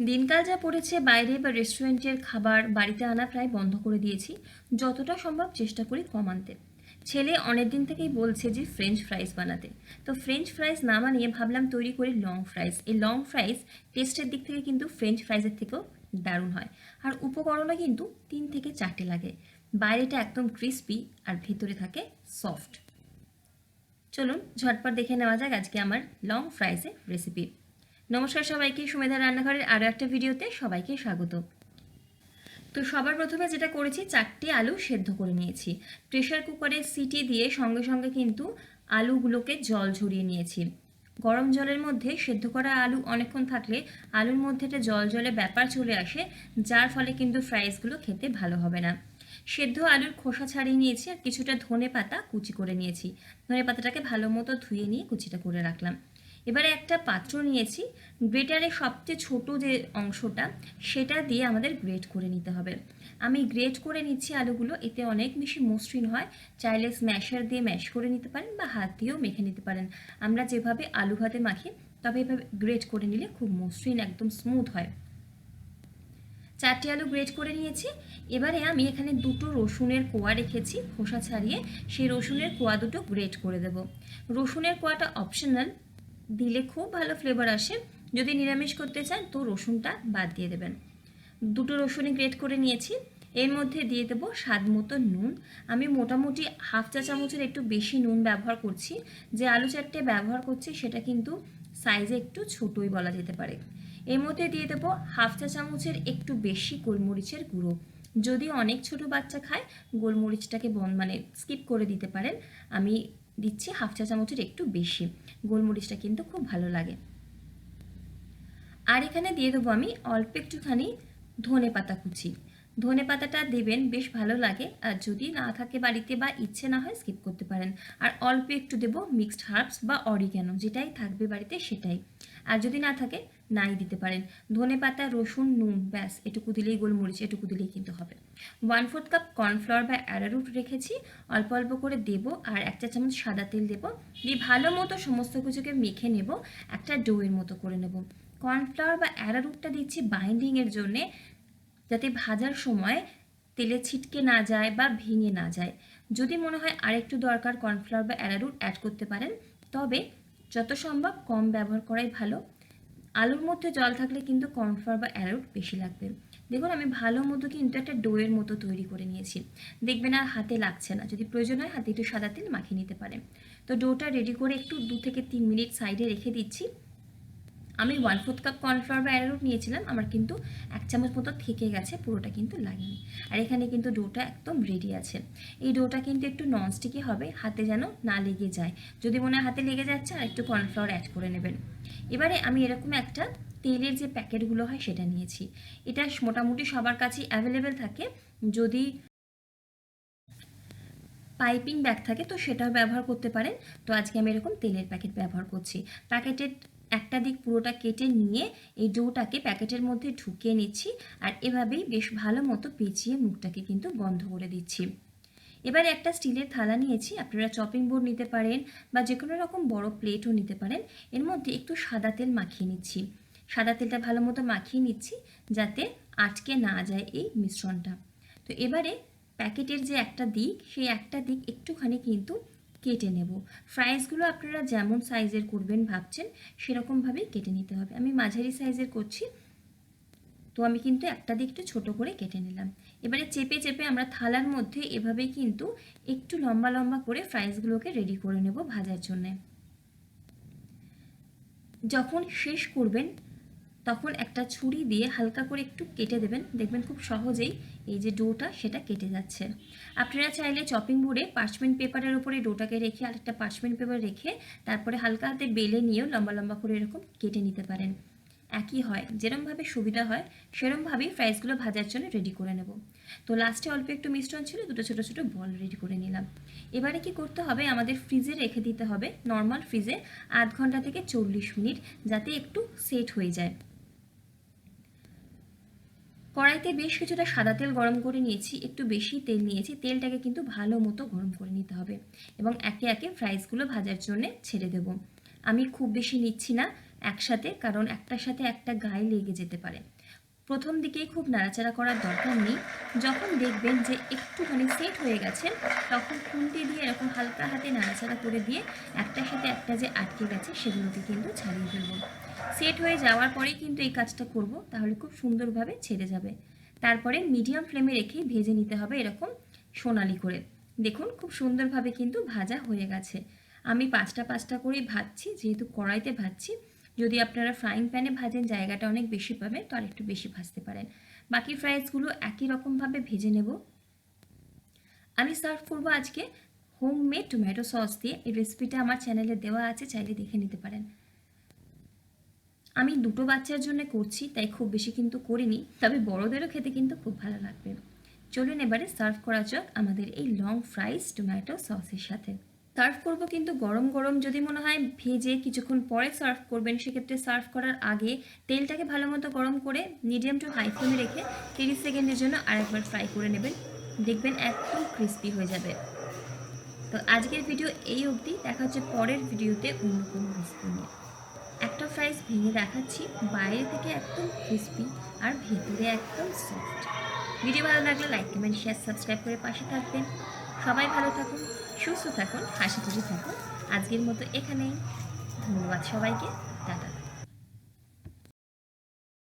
দিনকাল যা পড়েছে, বাইরে বা রেস্টুরেন্টের খাবার বাড়িতে আনা প্রায় বন্ধ করে দিয়েছি। যতটা সম্ভব চেষ্টা করি কম আনতে। ছেলে অনেক দিন থেকেই বলছে যে ফ্রেঞ্চ ফ্রাইস বানাতে। তো ফ্রেঞ্চ ফ্রাইস না বানিয়ে ভাবলাম তৈরি করি লং ফ্রাইস। এই লং ফ্রাইস টেস্টের দিক থেকে কিন্তু ফ্রেঞ্চ ফ্রাইসের থেকেও দারুণ হয়। আর উপকরণও কিন্তু 3 থেকে 4টে লাগে। বাইরেটা একদম ক্রিস্পি আর ভেতরে থাকে সফট। চলুন ঝটপট দেখে নেওয়া যাক আজকে আমার লং ফ্রাইসের রেসিপি। নমস্কার সবাইকে, সুমেধা রান্নাঘরের আরও একটা ভিডিওতে সবাইকে স্বাগত। তো সবার প্রথমে যেটা করেছি, 4টি আলু সেদ্ধ করে নিয়েছি। প্রেশার কুকারে সিটি দিয়ে সঙ্গে সঙ্গে কিন্তু আলুগুলোকে জল ঝরিয়ে নিয়েছি। গরম জলের মধ্যে সেদ্ধ করা আলু অনেকক্ষণ থাকলে আলুর মধ্যে একটা জল জলে ব্যাপার চলে আসে, যার ফলে কিন্তু ফ্রাইসগুলো খেতে ভালো হবে না। সেদ্ধ আলুর খোসা ছাড়িয়ে নিয়েছি আর কিছুটা ধনে পাতা কুচি করে নিয়েছি। ধনে পাতাটাকে ভালো মতো ধুয়ে নিয়ে কুচিটা করে রাখলাম। এবারে একটা পাত্র নিয়েছি। গ্রেটারের সবচেয়ে ছোট যে অংশটা, সেটা দিয়ে আমাদের গ্রেট করে নিতে হবে। আমি গ্রেট করে নিচ্ছি আলুগুলো, এতে অনেক বেশি মসৃণ হয়। চাইলে স্ম্যাশার দিয়ে ম্যাশ করে নিতে পারেন বা হাত দিয়েও মেখে নিতে পারেন। আমরা যেভাবে আলু ভাতে মাখি, তবে এভাবে গ্রেট করে নিলে খুব মসৃণ, একদম স্মুথ হয়। 4টি আলু গ্রেট করে নিয়েছি। এবারে আমি এখানে 2টো রসুনের কোয়া রেখেছি খোসা ছাড়িয়ে, সেই রসুনের কোয়া দুটো গ্রেট করে দেব। রসুনের কোয়াটা অপশনাল, দিলে খুব ভালো ফ্লেভার আসে। যদি নিরামিষ করতে চান তো রসুনটা বাদ দিয়ে দেবেন। 2টো রসুনই গ্রেট করে নিয়েছি। এর মধ্যে দিয়ে দেবো স্বাদ মতো নুন। আমি মোটামুটি হাফ চা চামচের একটু বেশি নুন ব্যবহার করছি। যে আলু চারটে ব্যবহার করছি সেটা কিন্তু সাইজে একটু ছোটোই বলা যেতে পারে। এর মধ্যে দিয়ে দেবো হাফ চা চামচের একটু বেশি গোলমরিচের গুঁড়ো। যদি অনেক ছোট বাচ্চা খায়, গোলমরিচটাকে স্কিপ করে দিতে পারেন। আমি দিচ্ছি হাফ চা চামচের একটু বেশি। গোলমরিচটা কিন্তু খুব ভালো লাগে। আর এখানে দিয়ে দেবো আমি অল্প একটুখানি ধনে পাতা কুচি। ধনে পাতাটা দেবেন, বেশ ভালো লাগে। আর যদি না থাকে বাড়িতে বা ইচ্ছে না হয়, স্কিপ করতে পারেন। আর অল্প একটু দেবো মিক্সড হার্বস বা অরিগ্যানো, যেটাই থাকবে বাড়িতে সেটাই। আর যদি না থাকে নাই দিতে পারেন। ধনে পাতা, রসুন, নুন, ব্যাস এটুকু দিলেই, গোলমরিচ এটুকু দিলেই কিন্তু হবে। 1/4 কাপ কর্নফ্লাওয়ার বা অ্যারারুট রেখেছি, অল্প অল্প করে দেবো। আর 1 চা চামচ সাদা তেল দেবো। দিয়ে ভালো মতো সমস্ত কিছুকে মেখে নেব, একটা ডোয়ের মতো করে নেব। কর্নফ্লাওয়ার বা অ্যারারুটটা দিচ্ছি বাইন্ডিংয়ের জন্যে, যাতে ভাজার সময় তেলে ছিটকে না যায় বা ভেঙে না যায়। যদি মনে হয় আরেকটু দরকার, কর্নফ্লাওয়ার বা অ্যারারুট অ্যাড করতে পারেন, তবে যত সম্ভব কম ব্যবহার করাই ভালো। আলুর মধ্যে জল থাকলে কিন্তু কর্নফ্লাওয়ার বা অ্যারারুট বেশি লাগবে। দেখুন আমি ভালো মতো কিন্তু একটা ডোয়ের মতো তৈরি করে নিয়েছি। দেখবেন আর হাতে লাগছে না। যদি প্রয়োজন হয় হাতে একটু সাদা তেল মাখিয়ে নিতে পারেন। তো ডোটা রেডি করে একটু 2 থেকে 3 মিনিট সাইডে রেখে দিচ্ছি। আমি 1/4 কাপ কর্নফ্লাওয়ার বা অ্যারারুট নিয়েছিলাম, আমার কিন্তু 1 চামচ মতো থেকে গেছে, পুরোটা কিন্তু লাগেনি। আর এখানে কিন্তু ডোটা একদম রেডি আছে। এই ডোটা কিন্তু একটু ননস্টিকি হবে, হাতে যেন না লেগে যায়। যদি মনে হয় হাতে লেগে যাচ্ছে, আর একটু কর্নফ্লাওয়ার অ্যাড করে নেবেন। এবারে আমি এরকম একটা তেলের যে প্যাকেটগুলো হয় সেটা নিয়েছি। এটা মোটামুটি সবার কাছেই অ্যাভেলেবেল থাকে। যদি পাইপিং ব্যাগ থাকে তো সেটাও ব্যবহার করতে পারেন। তো আজকে আমি এরকম তেলের প্যাকেট ব্যবহার করছি। প্যাকেটের একটা দিক পুরোটা কেটে নিয়ে এই ডোটাকে প্যাকেটের মধ্যে ঢুকিয়ে নিচ্ছি। আর এভাবেই বেশ ভালো মতো পেঁচিয়ে মুখটাকে কিন্তু বন্ধ করে দিচ্ছি। এবারে একটা স্টিলের থালা নিয়েছি, আপনারা চপিং বোর্ড নিতে পারেন বা যে কোনো রকম বড় প্লেটও নিতে পারেন। এর মধ্যে একটু সাদা তেল মাখিয়ে নিচ্ছি। সাদা তেলটা ভালো মতো মাখিয়ে নিচ্ছি, যাতে আটকে না যায় এই মিশ্রণটা। তো এবারে প্যাকেটের যে একটা দিক, সেই একটা দিক একটুখানি কিন্তু কেটে নেব। ফ্রাইসগুলো আপনারা যেমন সাইজের করবেন ভাবছেন, সেরকমভাবেই কেটে নিতে হবে। আমি মাঝারি সাইজের করছি, তো আমি কিন্তু একটা দিক একটু ছোটো করে কেটে নিলাম। এবারে চেপে চেপে আমরা থালার মধ্যে এভাবেই কিন্তু একটু লম্বা লম্বা করে ফ্রাইসগুলোকে রেডি করে নেব ভাজার জন্যে। যখন শেষ করবেন, তখন একটা ছুরি দিয়ে হালকা করে একটু কেটে দেবেন। দেখবেন খুব সহজেই এই যে ডোটা সেটা কেটে যাচ্ছে। আপনারা চাইলে চপিং বোর্ডে পার্চমেন্ট পেপারের উপরে ডোটাকে রেখে আরেকটা পার্চমেন্ট পেপার রেখে তারপরে হালকা হাতে বেলে নিয়েও লম্বা লম্বা করে এরকম কেটে নিতে পারেন। একই হয়, যেরমভাবে সুবিধা হয় সেরমভাবেই ফ্রাইসগুলো ভাজার জন্য রেডি করে নেব। তো লাস্টে অল্প একটু মিশ্রণ ছিল, 2টো ছোটো ছোটো বল রেডি করে নিলাম। এবারে কি করতে হবে, আমাদের ফ্রিজে রেখে দিতে হবে, নর্মাল ফ্রিজে 1/2 ঘন্টা থেকে 40 মিনিট, যাতে একটু সেট হয়ে যায়। কড়াইতে বেশ কিছুটা সাদা তেল গরম করে নিয়েছি, একটু বেশি তেল নিয়েছি। তেলটাকে কিন্তু ভালো মতো গরম করে নিতে হবে এবং একে একে ফ্রাইসগুলো ভাজার জন্য ছেড়ে দেব। আমি খুব বেশি নিচ্ছি না, একসাথে, কারণ একটার সাথে একটা গায়ে লেগে যেতে পারে। প্রথম দিকেই খুব নাড়াচাড়া করার দরকার নেই। যখন দেখবেন যে একটুখানি সেট হয়ে গেছে, তখন খুন্তি দিয়ে এরকম হালকা হাতে নাড়াচাড়া করে দিয়ে একটার সাথে একটা যে আটকে গেছে সেগুলোকে কিন্তু ছাড়িয়ে ফেলবো। সেট হয়ে যাওয়ার পরেই কিন্তু এই কাজটা করব, তাহলে খুব সুন্দরভাবে ছেড়ে যাবে। তারপরে মিডিয়াম ফ্লেমে রেখেই ভেজে নিতে হবে এরকম সোনালি করে। দেখুন খুব সুন্দরভাবে কিন্তু ভাজা হয়ে গেছে। আমি পাঁচটা পাঁচটা করেই ভাজছি, যেহেতু কড়াইতে ভাজছি। যদি আপনারা ফ্রাইং প্যানে ভাজেন জায়গাটা অনেক বেশি পাবেন, তো আর একটু বেশি ভাজতে পারেন। বাকি ফ্রাইসগুলো একই রকমভাবে ভেজে নেব। আমি সার্ভ করব আজকে হোমমেড টমেটো সস দিয়ে। এই রেসিপিটা আমার চ্যানেলে দেওয়া আছে, চাইলে দেখে নিতে পারেন। আমি দুটো বাচ্চার জন্য করছি, তাই খুব বেশি কিন্তু করিনি, তবে বড়দেরও খেতে কিন্তু খুব ভালো লাগবে। চলুন এবারে সার্ভ করা যাক আমাদের এই লং ফ্রাইস টমেটো সসের সাথে। সার্ভ করব কিন্তু গরম গরম। যদি মনে হয় ভেজে কিছুক্ষণ পরে সার্ভ করবেন, সেক্ষেত্রে সার্ভ করার আগে তেলটাকে ভালো মতো গরম করে মিডিয়াম টু হাই ফ্লেমে রেখে 30 সেকেন্ডের জন্য আরেকবার ফ্রাই করে নেবেন। দেখবেন একদম ক্রিস্পি হয়ে যাবে। তো আজকের ভিডিও এই অবধি, দেখা হচ্ছে পরের ভিডিওতে অন্য কোনো রেসিপি নিয়ে। একটা ফ্রাইস ভেঙে দেখাচ্ছি, বাইরে থেকে একদম ক্রিস্পি আর ভেতরে একদম সফট। ভিডিও ভালো লাগলে লাইক, কমেন্ট, শেয়ার, সাবস্ক্রাইব করে পাশে থাকবেন। সবাই ভালো থাকুন, সুস্থ থাকুন, হাসি খুশি থাকুন। আজকের মতো এখানেই। ধন্যবাদ সবাইকে। টাটা।